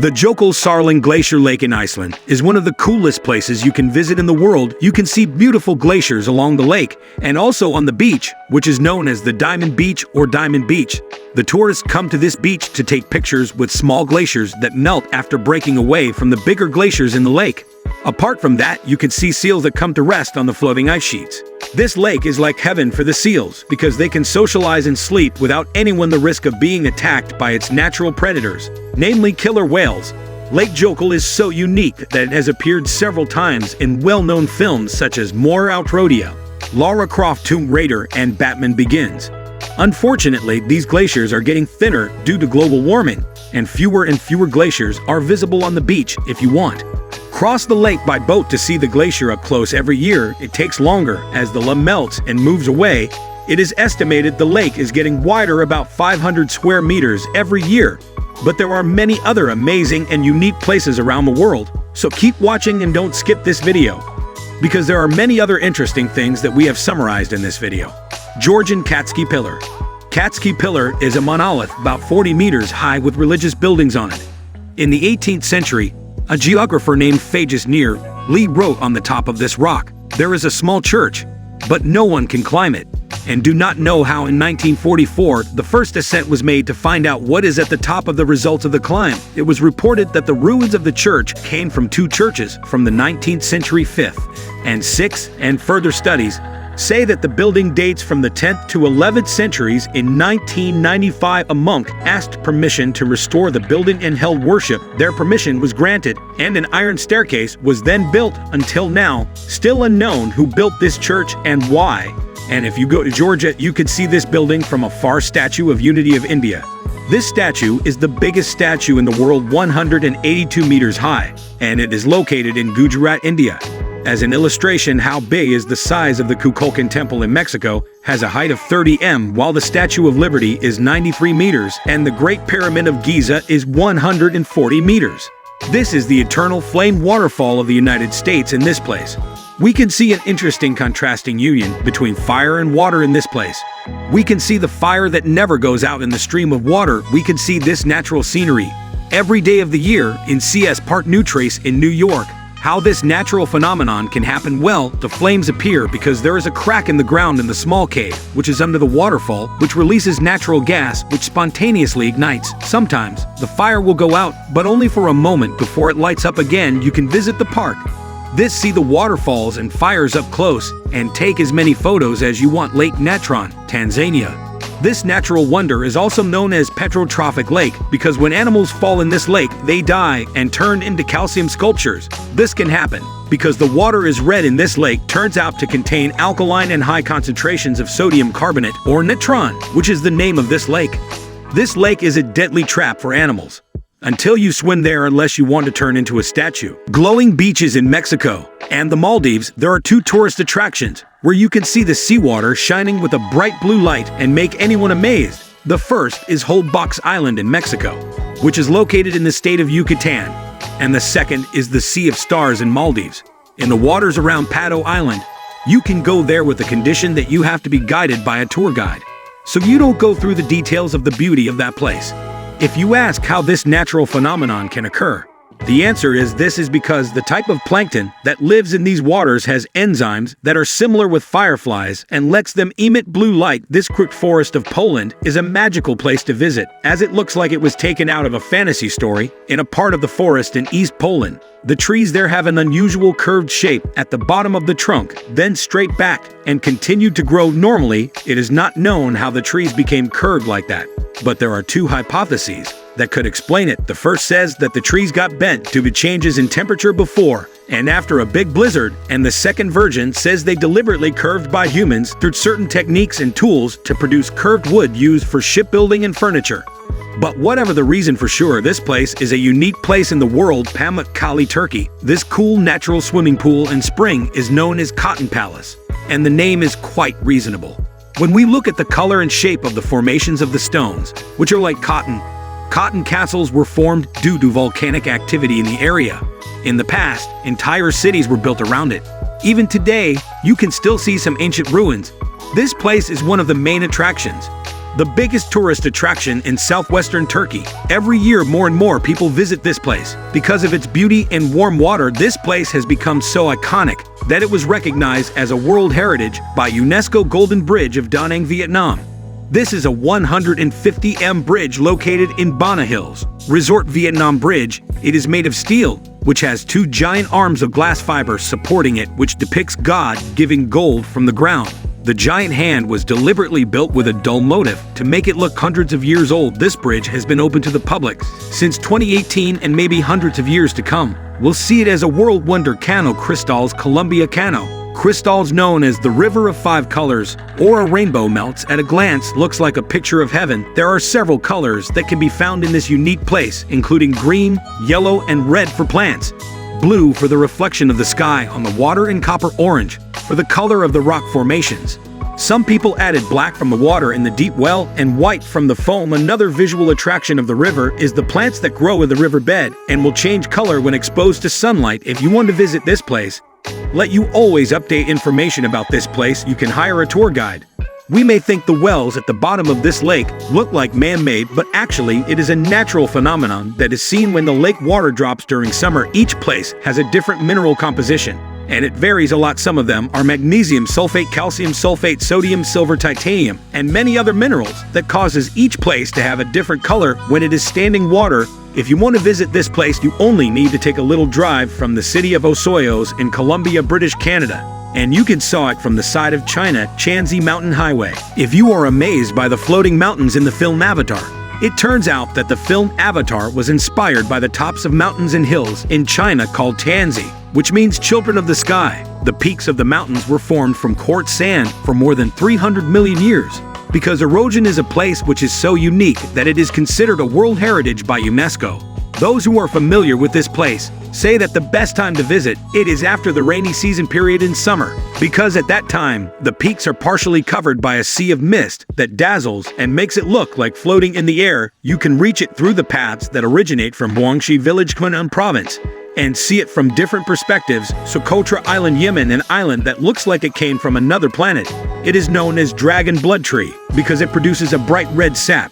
The Jökulsárlón Glacier Lake in Iceland is one of the coolest places you can visit in the world. You can see beautiful glaciers along the lake and also on the beach, which is known as the Diamond Beach or Diamond Beach. The tourists come to this beach to take pictures with small glaciers that melt after breaking away from the bigger glaciers in the lake. Apart from that, you can see seals that come to rest on the floating ice sheets. This lake is like heaven for the seals because they can socialize and sleep without anyone the risk of being attacked by its natural predators, namely killer whales. Lake Jökull is so unique that it has appeared several times in well-known films such as More Outrodia, Lara Croft Tomb Raider, and Batman Begins. Unfortunately, these glaciers are getting thinner due to global warming, and fewer glaciers are visible on the beach if you want. Cross the lake by boat to see the glacier up close every year. It takes longer as the lava melts and moves away. It is estimated the lake is getting wider about 500 square meters every year. But there are many other amazing and unique places around the world, so keep watching and don't skip this video, because there are many other interesting things that we have summarized in this video. Georgian Katski Pillar. Katski Pillar is a monolith about 40 meters high with religious buildings on it. In the 18th century, a geographer named Phaedrus Near Lee wrote on the top of this rock, "There is a small church, but no one can climb it," and do not know how in 1944 the first ascent was made to find out what is at the top of the results of the climb. It was reported that the ruins of the church came from two churches from the 19th century 5th and 6th, and further studies say that the building dates from the 10th to 11th centuries. In 1995, a monk asked permission to restore the building and held worship. Their permission was granted, and an iron staircase was then built. Until now, still unknown who built this church and why. And if you go to Georgia, you could see this building from a far. Statue of Unity of India. This statue is the biggest statue in the world, 182 meters high, and it is located in Gujarat, India. As an illustration how big is the size of the Kukulkan Temple in Mexico has a height of 30 m, while the Statue of Liberty is 93 meters and the Great Pyramid of Giza is 140 meters. This is the eternal flame waterfall of the United States in this place. We can see an interesting contrasting union between fire and water in this place. We can see the fire that never goes out in the stream of water. We can see this natural scenery every day of the year in CS Park New Trace in New York. How this natural phenomenon can happen? Well, the flames appear because there is a crack in the ground in the small cave, which is under the waterfall, which releases natural gas, which spontaneously ignites. Sometimes, the fire will go out, but only for a moment before it lights up again. You can visit the park. See the waterfalls and fires up close, and take as many photos as you want. Lake Natron, Tanzania. This natural wonder is also known as Petrotrophic Lake because when animals fall in this lake, they die and turn into calcium sculptures. This can happen because the water is red in this lake turns out to contain alkaline and high concentrations of sodium carbonate or natron, which is the name of this lake. This lake is a deadly trap for animals until you swim there, unless you want to turn into a statue. Glowing beaches in Mexico and the Maldives. There are two tourist attractions where you can see the seawater shining with a bright blue light and make anyone amazed. The first is Holbox Island in Mexico, which is located in the state of Yucatan, and the second is the Sea of Stars in Maldives. In the waters around Pato Island, you can go there with the condition that you have to be guided by a tour guide, so you don't go through the details of the beauty of that place. If you ask how this natural phenomenon can occur, the answer is this is because the type of plankton that lives in these waters has enzymes that are similar with fireflies and lets them emit blue light. This Kruk Forest of Poland is a magical place to visit, as it looks like it was taken out of a fantasy story in a part of the forest in East Poland. The trees there have an unusual curved shape at the bottom of the trunk, then straight back, and continue to grow normally. It is not known how the trees became curved like that, but there are two hypotheses that could explain it. The first says that the trees got bent due to changes in temperature before and after a big blizzard, and the second version says they deliberately curved by humans through certain techniques and tools to produce curved wood used for shipbuilding and furniture. But whatever the reason, for sure, this place is a unique place in the world. Pamukkale, Turkey. This cool natural swimming pool and spring is known as Cotton Palace, and the name is quite reasonable. When we look at the color and shape of the formations of the stones, which are like cotton castles were formed due to volcanic activity in the area. In the past, entire cities were built around it. Even today, you can still see some ancient ruins. This place is one of the main attractions. the biggest tourist attraction in southwestern Turkey. Every year, more and more people visit this place. Because of its beauty and warm water, this place has become so iconic that it was recognized as a World Heritage by UNESCO Golden Bridge of Da Nang, Vietnam. This is a 150m bridge located in Bana Hills Resort, Vietnam Bridge. It is made of steel, which has two giant arms of glass fiber supporting it, which depicts God giving gold from the ground. The giant hand was deliberately built with a dull motif to make it look hundreds of years old. This bridge has been open to the public since 2018 and maybe hundreds of years to come. We'll see it as a world wonder. Canal Cristals, Colombia. Canal Cristals, known as the River of Five Colors or a rainbow, melts at a glance, looks like a picture of heaven. There are several colors that can be found in this unique place, including green, yellow, and red for plants, blue for the reflection of the sky on the water, and copper orange for the color of the rock formations. Some people added black from the water in the deep well and white from the foam. Another visual attraction of the river is the plants that grow in the riverbed and will change color when exposed to sunlight. If you want to visit this place, let you always update information about this place. You can hire a tour guide. We may think the wells at the bottom of this lake look like man-made, but actually it is a natural phenomenon that is seen when the lake water drops during summer. Each place has a different mineral composition, and it varies a lot. Some of them are magnesium sulfate, calcium sulfate, sodium, silver, titanium, and many other minerals that causes each place to have a different color when it is standing water. If you want to visit this place, you only need to take a little drive from the city of Osoyoos in Columbia, British Canada, and you can saw it from the side of China Shanxi Mountain Highway. If you are amazed by the floating mountains in the film Avatar, it turns out that the film Avatar was inspired by the tops of mountains and hills in China called Tianzi, which means children of the sky. The peaks of the mountains were formed from quartz sand for more than 300 million years. Because erosion is a place which is so unique that it is considered a World Heritage by UNESCO. Those who are familiar with this place say that the best time to visit it is after the rainy season period in summer, because at that time, the peaks are partially covered by a sea of mist that dazzles and makes it look like floating in the air. You can reach it through the paths that originate from Huangshi Village, Quan'an Province, and see it from different perspectives. Socotra Island, Yemen, an island that looks like it came from another planet. It is known as Dragon Blood Tree because it produces a bright red sap,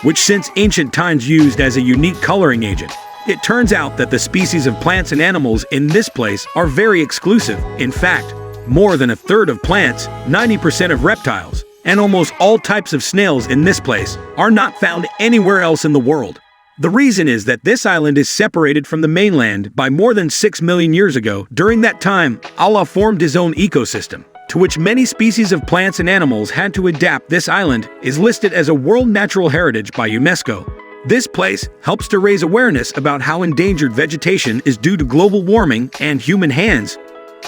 which since ancient times used as a unique coloring agent. It turns out that the species of plants and animals in this place are very exclusive. In fact, more than a third of plants, 90% of reptiles, and almost all types of snails in this place are not found anywhere else in the world. The reason is that this island is separated from the mainland by more than 6 million years ago. During that time, Allah formed his own ecosystem, to which many species of plants and animals had to adapt. This island is listed as a World Natural Heritage by UNESCO. This place helps to raise awareness about how endangered vegetation is due to global warming and human hands.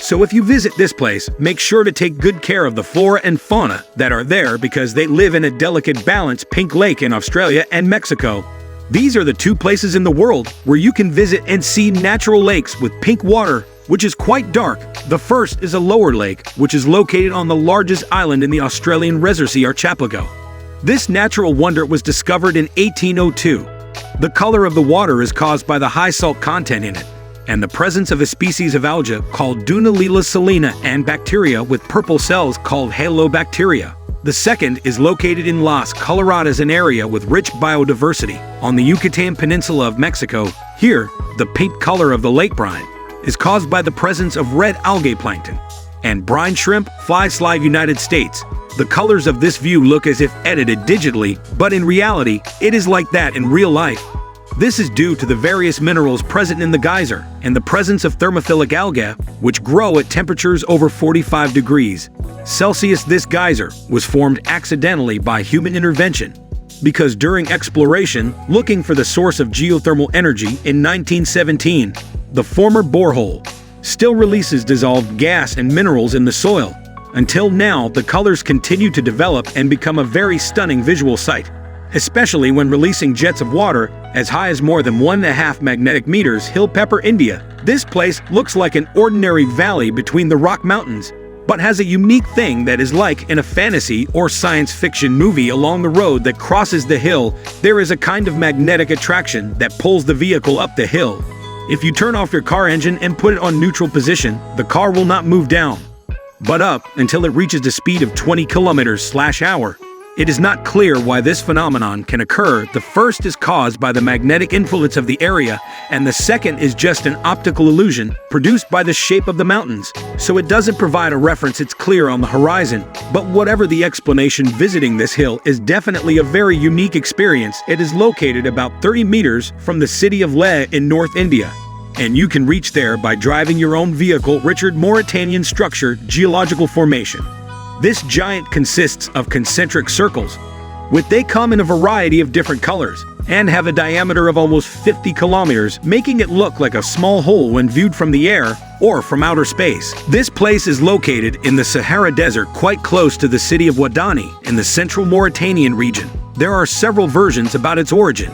So if you visit this place, make sure to take good care of the flora and fauna that are there, because they live in a delicate balance. Pink Lake in Australia and Mexico. These are the two places in the world where you can visit and see natural lakes with pink water, which is quite dark. The first is a lower lake, which is located on the largest island in the Australian Resercy archipelago. This natural wonder was discovered in 1802. The color of the water is caused by the high salt content in it, and the presence of a species of algae called Dunaliella salina and bacteria with purple cells called halobacteria. The second is located in Las Coloradas, an area with rich biodiversity on the Yucatan Peninsula of Mexico. Here, the pink color of the lake brine is caused by the presence of red algae plankton and brine shrimp. Fly Slide, United States. The colors of this view look as if edited digitally, but in reality, it is like that in real life. This is due to the various minerals present in the geyser and the presence of thermophilic algae, which grow at temperatures over 45 degrees Celsius. This geyser was formed accidentally by human intervention, because during exploration, looking for the source of geothermal energy in 1917, the former borehole still releases dissolved gas and minerals in the soil. Until now, the colors continue to develop and become a very stunning visual sight, especially when releasing jets of water as high as more than 1.5 magnetic meters. Hill Pepper, India. This place looks like an ordinary valley between the Rock Mountains, but has a unique thing that is like in a fantasy or science fiction movie. Along the road that crosses the hill, there is a kind of magnetic attraction that pulls the vehicle up the hill. If you turn off your car engine and put it on neutral position, the car will not move down, but up until it reaches the speed of 20 kilometers/hour. It is not clear why this phenomenon can occur. The first is caused by the magnetic influence of the area, and the second is just an optical illusion produced by the shape of the mountains. So it doesn't provide a reference it's clear on the horizon. But whatever the explanation, visiting this hill is definitely a very unique experience. It is located about 30 meters from the city of Leh in North India. And you can reach there by driving your own vehicle. Richard Mauritanian structure, geological formation. This giant consists of concentric circles, they come in a variety of different colors, and have a diameter of almost 50 kilometers, making it look like a small hole when viewed from the air or from outer space. This place is located in the Sahara Desert, quite close to the city of Wadani, in the central Mauritanian region. There are several versions about its origin.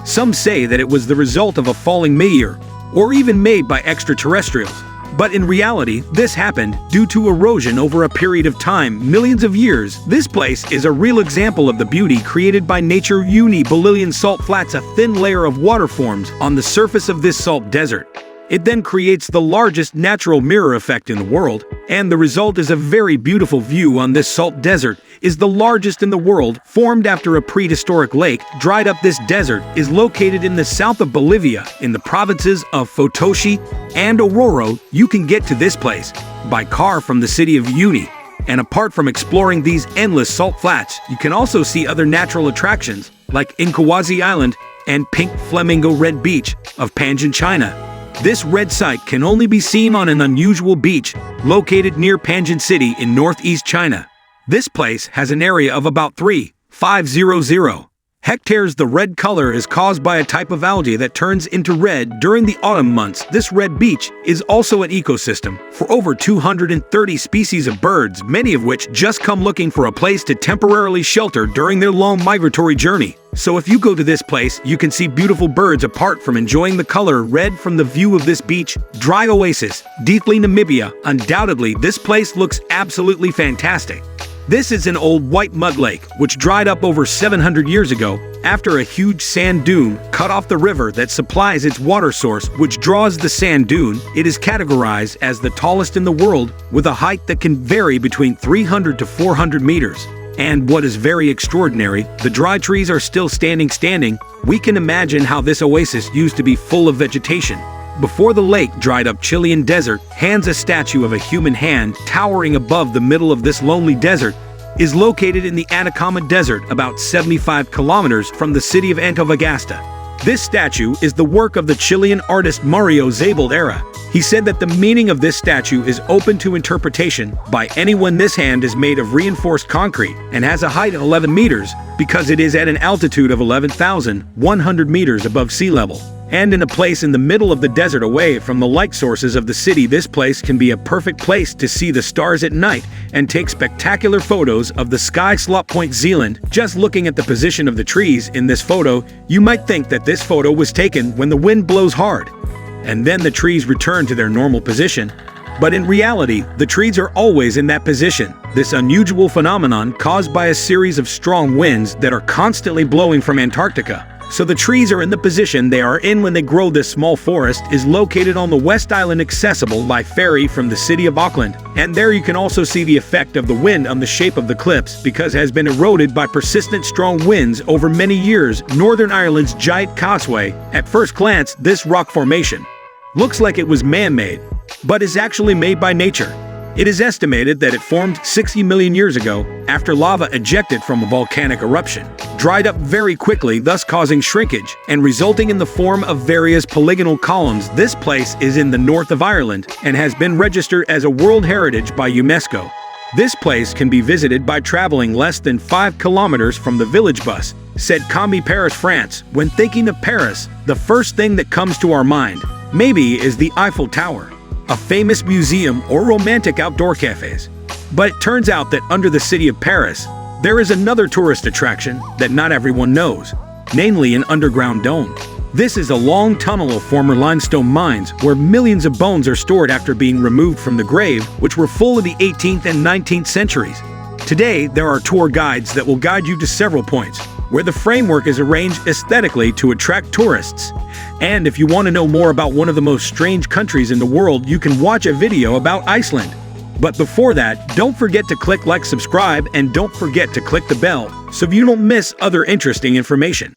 Some say that it was the result of a falling meteor, or even made by extraterrestrials. But in reality, this happened due to erosion over a period of time, millions of years. This place is a real example of the beauty created by nature. Uni Bolilian salt flats, a thin layer of water forms on the surface of this salt desert. It then creates the largest natural mirror effect in the world, and the result is a very beautiful view on this salt desert. Is the largest in the world, formed after a prehistoric lake. Dried up. This desert is located in the south of Bolivia, in the provinces of Potosi and Oruro. You can get to this place by car from the city of Uni. And apart from exploring these endless salt flats, you can also see other natural attractions like Inkawazi Island and Pink Flamingo Red Beach of Panjin, China. This red site can only be seen on an unusual beach located near Panjin City in northeast China. This place has an area of about 3,500 hectares. The red color is caused by a type of algae that turns into red during the autumn months. This red beach is also an ecosystem for over 230 species of birds, many of which just come looking for a place to temporarily shelter during their long migratory journey. So if you go to this place, you can see beautiful birds apart from enjoying the color red from the view of this beach. Dry oasis, Deeply, Namibia. Undoubtedly, this place looks absolutely fantastic. This is an old white mud lake, which dried up over 700 years ago after a huge sand dune cut off the river that supplies its water source, which draws the sand dune. It is categorized as the tallest in the world, with a height that can vary between 300 to 400 meters. And what is very extraordinary, the dry trees are still standing. We can imagine how this oasis used to be full of vegetation. Before the lake dried up, Chilean desert hands a statue of a human hand towering above the middle of this lonely desert is located in the Atacama Desert, about 75 kilometers from the city of Antofagasta. This statue is the work of the Chilean artist Mario Zabaldera. He said that the meaning of this statue is open to interpretation by anyone. This hand is made of reinforced concrete and has a height of 11 meters because it is at an altitude of 11,100 meters above sea level. And in a place in the middle of the desert away from the light sources of the city. This place can be a perfect place to see the stars at night and take spectacular photos of the sky. Slot Point, Zealand. Just looking at the position of the trees in this photo, you might think that this photo was taken when the wind blows hard, and then the trees return to their normal position. But in reality, the trees are always in that position. This unusual phenomenon caused by a series of strong winds that are constantly blowing from Antarctica. So the trees are in the position they are in when they grow. This small forest is located on the West Island, accessible by ferry from the city of Auckland. And there you can also see the effect of the wind on the shape of the cliffs, because it has been eroded by persistent strong winds over many years. Northern Ireland's Giant Causeway. At first glance, this rock formation looks like it was man-made, but is actually made by nature. It is estimated that it formed 60 million years ago after lava ejected from a volcanic eruption, dried up very quickly, thus causing shrinkage and resulting in the form of various polygonal columns. This place is in the north of Ireland and has been registered as a World Heritage by UNESCO. This place can be visited by traveling less than 5 kilometers from the village bus, said Combi Paris, France. When thinking of Paris, the first thing that comes to our mind maybe is the Eiffel Tower, a famous museum, or romantic outdoor cafes. But it turns out that under the city of Paris, there is another tourist attraction that not everyone knows, namely an underground dome. This is a long tunnel of former limestone mines where millions of bones are stored after being removed from the grave, which were full of the 18th and 19th centuries. Today, there are tour guides that will guide you to several points, where the framework is arranged aesthetically to attract tourists. And if you want to know more about one of the most strange countries in the world, you can watch a video about Iceland. But before that, don't forget to click like, subscribe, and don't forget to click the bell so you don't miss other interesting information.